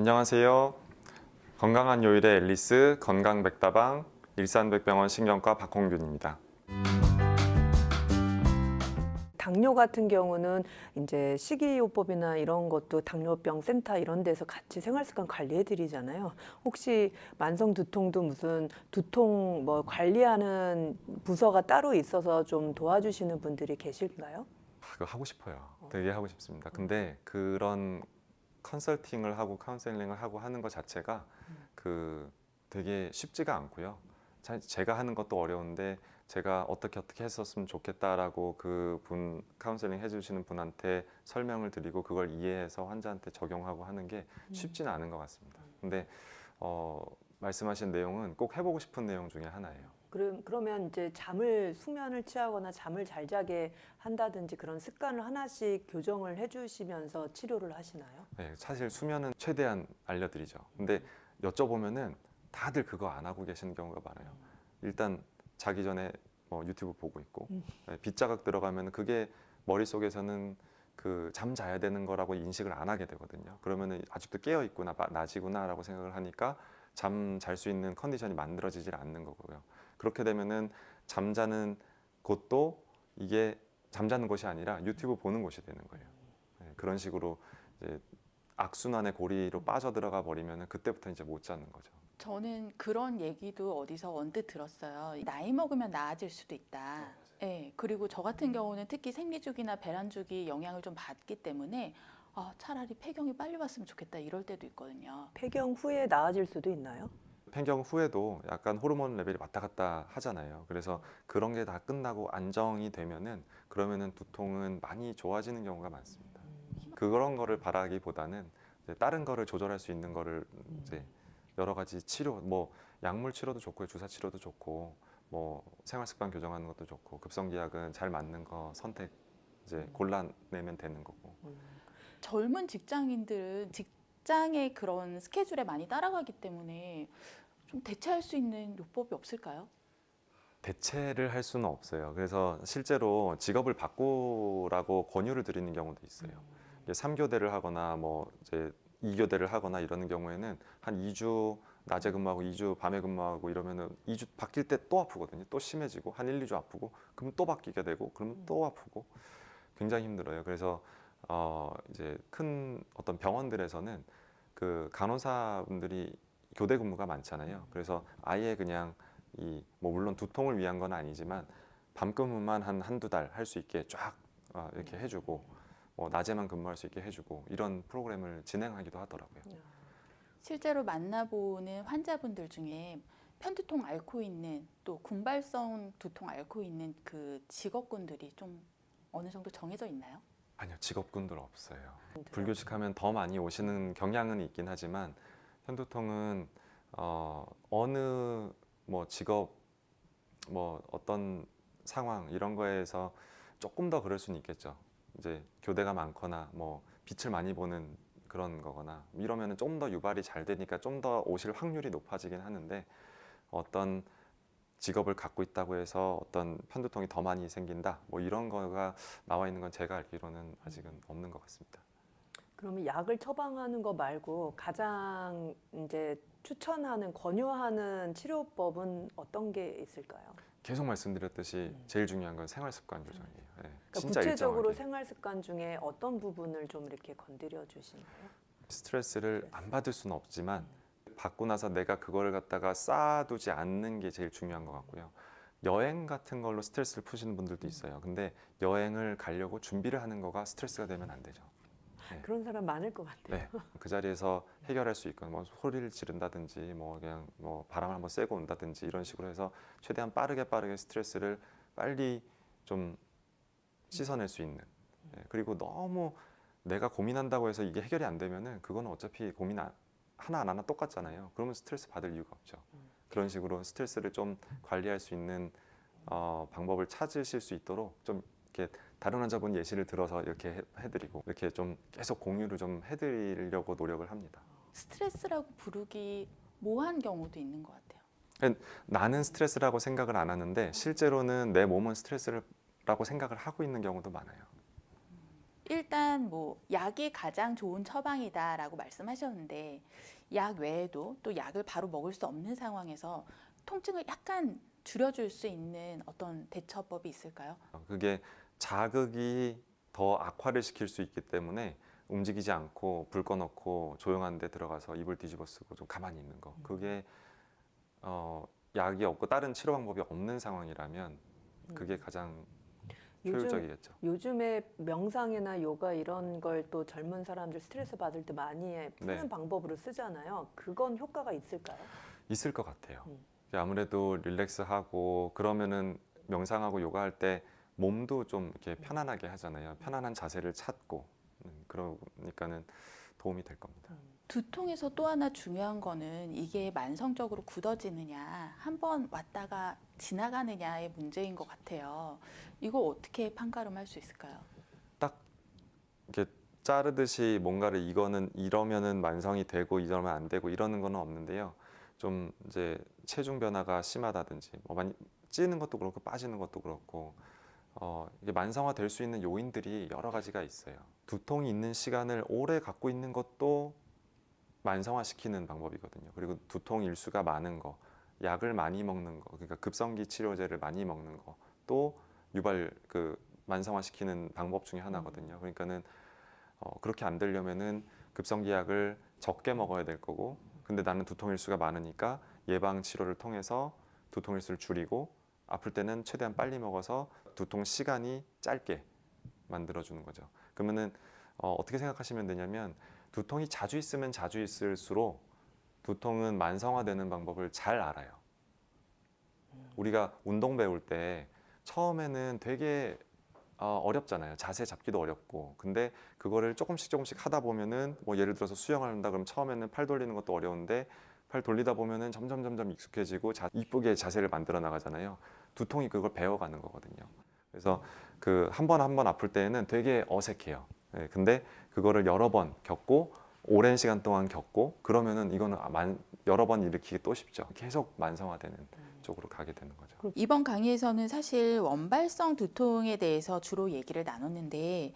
안녕하세요. 건강한 요일의 앨리스 건강백다방 일산백병원 신경과 박홍균입니다. 당뇨 같은 경우는 이제 식이요법이나 이런 것도 당뇨병 센터 이런 데서 같이 생활습관 관리해 드리잖아요. 혹시 만성 두통도 무슨 두통 뭐 관리하는 부서가 따로 있어서 좀 도와주시는 분들이 계실까요? 그거 하고 싶어요. 되게 하고 싶습니다. 근데 그런 컨설팅을 하고 카운셀링을 하고 하는 것 자체가 되게 쉽지가 않고요. 제가 하는 것도 어려운데 제가 어떻게 했었으면 좋겠다라고 그분 카운셀링 해주시는 분한테 설명을 드리고 그걸 이해해서 환자한테 적용하고 하는 게 쉽지는 않은 것 같습니다. 근데 말씀하신 내용은 꼭 해보고 싶은 내용 중에 하나예요. 그러면 이제 수면을 취하거나 잠을 잘 자게 한다든지 그런 습관을 하나씩 교정을 해주시면서 치료를 하시나요? 네, 사실 수면은 최대한 알려드리죠. 근데 여쭤보면은 다들 그거 안 하고 계시는 경우가 많아요. 일단 자기 전에 뭐 유튜브 보고 있고 빗자각 들어가면 그게 머릿속에서는 잠 자야 되는 거라고 인식을 안 하게 되거든요. 그러면은 아직도 깨어 있구나, 낮이구나라고 생각을 하니까 잠 잘 수 있는 컨디션이 만들어지질 않는 거고요. 그렇게 되면은 잠자는 곳도 이게 잠자는 곳이 아니라 유튜브 보는 곳이 되는 거예요. 네, 그런 식으로 이제 악순환의 고리로 빠져들어가 버리면 그때부터 이제 못 자는 거죠. 저는 그런 얘기도 어디서 언뜻 들었어요. 나이 먹으면 나아질 수도 있다. 네, 그리고 저 같은 경우는 특히 생리주기나 배란주기 영향을 좀 받기 때문에 차라리 폐경이 빨리 왔으면 좋겠다 이럴 때도 있거든요. 폐경 후에 나아질 수도 있나요? 폐경 후에도 약간 호르몬 레벨이 왔다 갔다 하잖아요. 그래서 그런 게 다 끝나고 안정이 되면은 그러면은 두통은 많이 좋아지는 경우가 많습니다. 그런 거를 바라기보다는 이제 다른 거를 조절할 수 있는 거를 이제 여러 가지 치료, 뭐 약물 치료도 좋고요, 주사 치료도 좋고, 뭐 생활 습관 교정하는 것도 좋고, 급성기약은 잘 맞는 거 선택 이제 골라내면 되는 거고. 젊은 직장인들은 직장의 그런 스케줄에 많이 따라가기 때문에 좀 대체할 수 있는 요법이 없을까요? 대체를 할 수는 없어요. 그래서 실제로 직업을 바꾸라고 권유를 드리는 경우도 있어요. 3교대를 하거나 뭐 이제 2교대를 하거나 이러는 경우에는 한 2주 낮에 근무하고 2주 밤에 근무하고 이러면은 2주 바뀔 때 또 아프거든요. 또 심해지고 한 1, 2주 아프고 그러면 또 바뀌게 되고 그러면 또 아프고 굉장히 힘들어요. 그래서 이제 큰 어떤 병원들에서는 그 간호사분들이 교대 근무가 많잖아요. 그래서 아예 그냥 뭐 물론 두통을 위한 건 아니지만 밤 근무만 한 한두 달 할 수 있게 쫙 이렇게 해주고 낮에만 근무할 수 있게 해주고 이런 프로그램을 진행하기도 하더라고요. 실제로 만나보는 환자분들 중에 편두통 앓고 있는 또 군발성 두통 앓고 있는 그 직업군들이 좀 어느 정도 정해져 있나요? 아니요, 직업군들 없어요. 불규칙하면 더 많이 오시는 경향은 있긴 하지만 편두통은 어느 뭐 직업 뭐 어떤 상황 이런 거에서 조금 더 그럴 수는 있겠죠. 이제 교대가 많거나 뭐 빛을 많이 보는 그런 거거나 이러면은 좀 더 유발이 잘 되니까 좀 더 오실 확률이 높아지긴 하는데 어떤 직업을 갖고 있다고 해서 어떤 편두통이 더 많이 생긴다 뭐 이런 거가 나와 있는 건 제가 알기로는 아직은 없는 것 같습니다. 그러면 약을 처방하는 거 말고 가장 이제 추천하는, 권유하는 치료법은 어떤 게 있을까요? 계속 말씀드렸듯이 제일 중요한 건 생활 습관 교정이에요. 네, 그러니까 진짜 구체적으로 일정하게. 생활 습관 중에 어떤 부분을 좀 이렇게 건드려 주시나요? 스트레스를 안 받을 수는 없지만 받고 나서 내가 그거를 갖다가 쌓아두지 않는 게 제일 중요한 것 같고요. 여행 같은 걸로 스트레스를 푸시는 분들도 있어요. 근데 여행을 가려고 준비를 하는 거가 스트레스가 되면 안 되죠. 네. 그런 사람 많을 것 같아요. 네, 그 자리에서 해결할 수 있고 뭐 소리를 지른다든지 뭐 그냥 뭐 바람을 한번 쐬고 온다든지 이런 식으로 해서 최대한 빠르게 스트레스를 빨리 좀 씻어낼 수 있는. 네, 그리고 너무 내가 고민한다고 해서 이게 해결이 안 되면은 그거는 어차피 하나 안 하나 똑같잖아요. 그러면 스트레스 받을 이유가 없죠. 그런 식으로 스트레스를 좀 관리할 수 있는 방법을 찾으실 수 있도록 좀 이렇게 다른 환자분 예시를 들어서 이렇게 해드리고 이렇게 좀 계속 공유를 좀 해드리려고 노력을 합니다. 스트레스라고 부르기 모호한 경우도 있는 것 같아요. 나는 스트레스라고 생각을 안 하는데 실제로는 내 몸은 스트레스라고 생각을 하고 있는 경우도 많아요. 일단 뭐 약이 가장 좋은 처방이다라고 말씀하셨는데 약 외에도 또 약을 바로 먹을 수 없는 상황에서 통증을 약간 줄여줄 수 있는 어떤 대처법이 있을까요? 그게 자극이 더 악화를 시킬 수 있기 때문에 움직이지 않고 불 꺼놓고 조용한 데 들어가서 이불 뒤집어 쓰고 좀 가만히 있는 거. 그게 약이 없고 다른 치료 방법이 없는 상황이라면 그게 가장 효율적이겠죠. 요즘에 명상이나 요가 이런 걸 또 젊은 사람들 스트레스 받을 때 많이 푸는 네. 방법으로 쓰잖아요. 그건 효과가 있을까요? 있을 것 같아요. 음. 아무래도 릴렉스하고 그러면은 명상하고 요가 할 때 몸도 좀 이렇게 편안하게 하잖아요. 편안한 자세를 찾고 그러니까는 도움이 될 겁니다. 두통에서 또 하나 중요한 거는 이게 만성적으로 굳어지느냐, 한번 왔다가 지나가느냐의 문제인 것 같아요. 이거 어떻게 판가름할 수 있을까요? 이렇게 자르듯이 뭔가를 이거는 이러면은 만성이 되고 이러면 안 되고 이러는 거는 없는데요. 좀 이제 체중 변화가 심하다든지 뭐 많이 찌는 것도 그렇고 빠지는 것도 그렇고 이게 만성화 될 수 있는 요인들이 여러 가지가 있어요. 두통이 있는 시간을 오래 갖고 있는 것도 만성화 시키는 방법이거든요. 그리고 두통 일수가 많은 거, 약을 많이 먹는 거, 그러니까 급성기 치료제를 많이 먹는 거, 또 유발 만성화 시키는 방법 중에 하나거든요. 그러니까는 그렇게 안 되려면은 급성기 약을 적게 먹어야 될 거고, 근데 나는 두통 일수가 많으니까 예방 치료를 통해서 두통 일수를 줄이고 아플 때는 최대한 빨리 먹어서 두통 시간이 짧게 만들어주는 거죠. 그러면은 어떻게 생각하시면 되냐면 두통이 자주 있으면 자주 있을수록 두통은 만성화되는 방법을 잘 알아요. 우리가 운동 배울 때 처음에는 되게 어렵잖아요. 자세 잡기도 어렵고. 근데 그거를 조금씩 하다 보면은 뭐 예를 들어서 수영을 한다 그러면 처음에는 팔 돌리는 것도 어려운데 팔 돌리다 보면은 점점 익숙해지고 이쁘게 자세를 만들어 나가잖아요. 두통이 그걸 배워가는 거거든요. 그래서 한 번 아플 때에는 되게 어색해요. 네, 근데 그거를 여러 번 겪고 오랜 시간 동안 겪고 그러면은 이거는 여러 번 일으키기 또 쉽죠. 계속 만성화되는 쪽으로 가게 되는 거죠. 이번 강의에서는 사실 원발성 두통에 대해서 주로 얘기를 나눴는데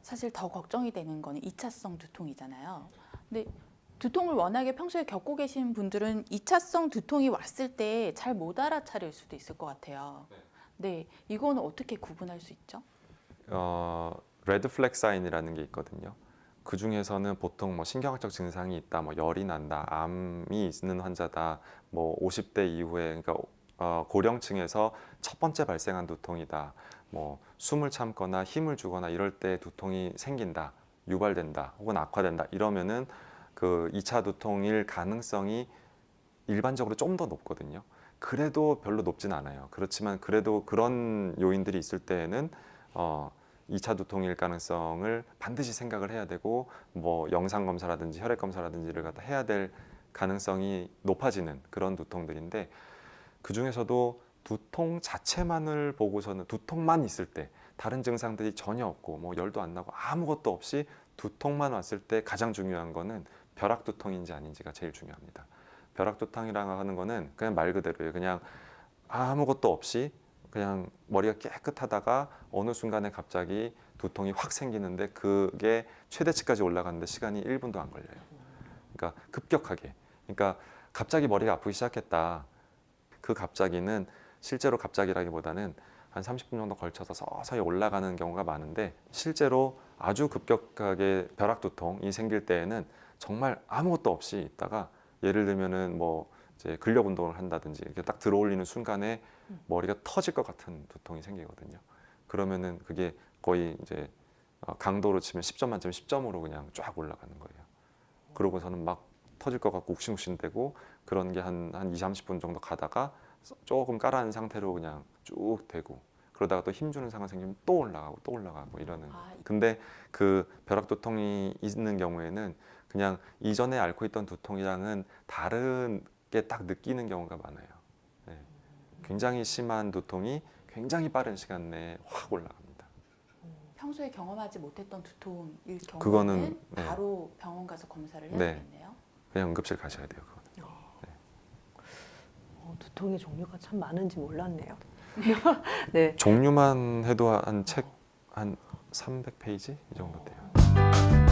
사실 더 걱정이 되는 거는 2차성 두통이잖아요. 근데 두통을 워낙에 평소에 겪고 계신 분들은 2차성 두통이 왔을 때 잘 못 알아차릴 수도 있을 것 같아요. 네, 이거는 어떻게 구분할 수 있죠? 레드 플렉 사인이라는 게 있거든요. 그 중에서는 보통 뭐 신경학적 증상이 있다, 뭐 열이 난다, 암이 있는 환자다, 뭐 50대 이후에 그러니까 고령층에서 첫 번째 발생한 두통이다, 뭐 숨을 참거나 힘을 주거나 이럴 때 두통이 생긴다, 유발된다, 혹은 악화된다 이러면은 그 2차 두통일 가능성이 일반적으로 좀 더 높거든요. 그래도 별로 높진 않아요. 그렇지만 그래도 그런 요인들이 있을 때에는 2차 두통일 가능성을 반드시 생각을 해야 되고 뭐 영상 검사라든지 혈액 검사라든지를 갖다 해야 될 가능성이 높아지는 그런 두통들인데 그 중에서도 두통 자체만을 보고서는 두통만 있을 때 다른 증상들이 전혀 없고 뭐 열도 안 나고 아무것도 없이 두통만 왔을 때 가장 중요한 거는 벼락 두통인지 아닌지가 제일 중요합니다. 벼락 두통이라고 하는 거는 그냥 말 그대로예요. 그냥 아무것도 없이 그냥 머리가 깨끗하다가 어느 순간에 갑자기 두통이 확 생기는데 그게 최대치까지 올라가는데 시간이 1분도 안 걸려요. 그러니까 급격하게. 그러니까 갑자기 머리가 아프기 시작했다. 그 갑자기는 실제로 갑자기라기보다는 한 30분 정도 걸쳐서 서서히 올라가는 경우가 많은데 실제로 아주 급격하게 벼락 두통이 생길 때에는 정말 아무것도 없이 있다가 예를 들면은 뭐 이제 근력 운동을 한다든지 이렇게 딱 들어올리는 순간에 머리가 터질 것 같은 두통이 생기거든요. 그러면은 그게 거의 이제 강도로 치면 10점 만점 10점으로 그냥 쫙 올라가는 거예요. 그러고서는 막 터질 것 같고 욱신욱신되고 그런 게 한 2, 30분 정도 가다가 조금 깔아앉은 상태로 그냥 쭉 되고 그러다가 또 힘주는 상황 생기면 또 올라가고 이러는 거예요. 근데 그 벼락 두통이 있는 경우에는 그냥 이전에 앓고 있던 두통이랑은 다른 게 딱 느끼는 경우가 많아요. 네. 굉장히 심한 두통이 굉장히 빠른 시간 내에 확 올라갑니다. 평소에 경험하지 못했던 두통일 경우에는 그거는, 네. 바로 병원 가서 검사를 해야 네. 되겠네요. 그냥 응급실 가셔야 돼요. 그거는. 두통의 종류가 참 많은지 몰랐네요. 네. 종류만 해도 한 300페이지 이 정도 돼요.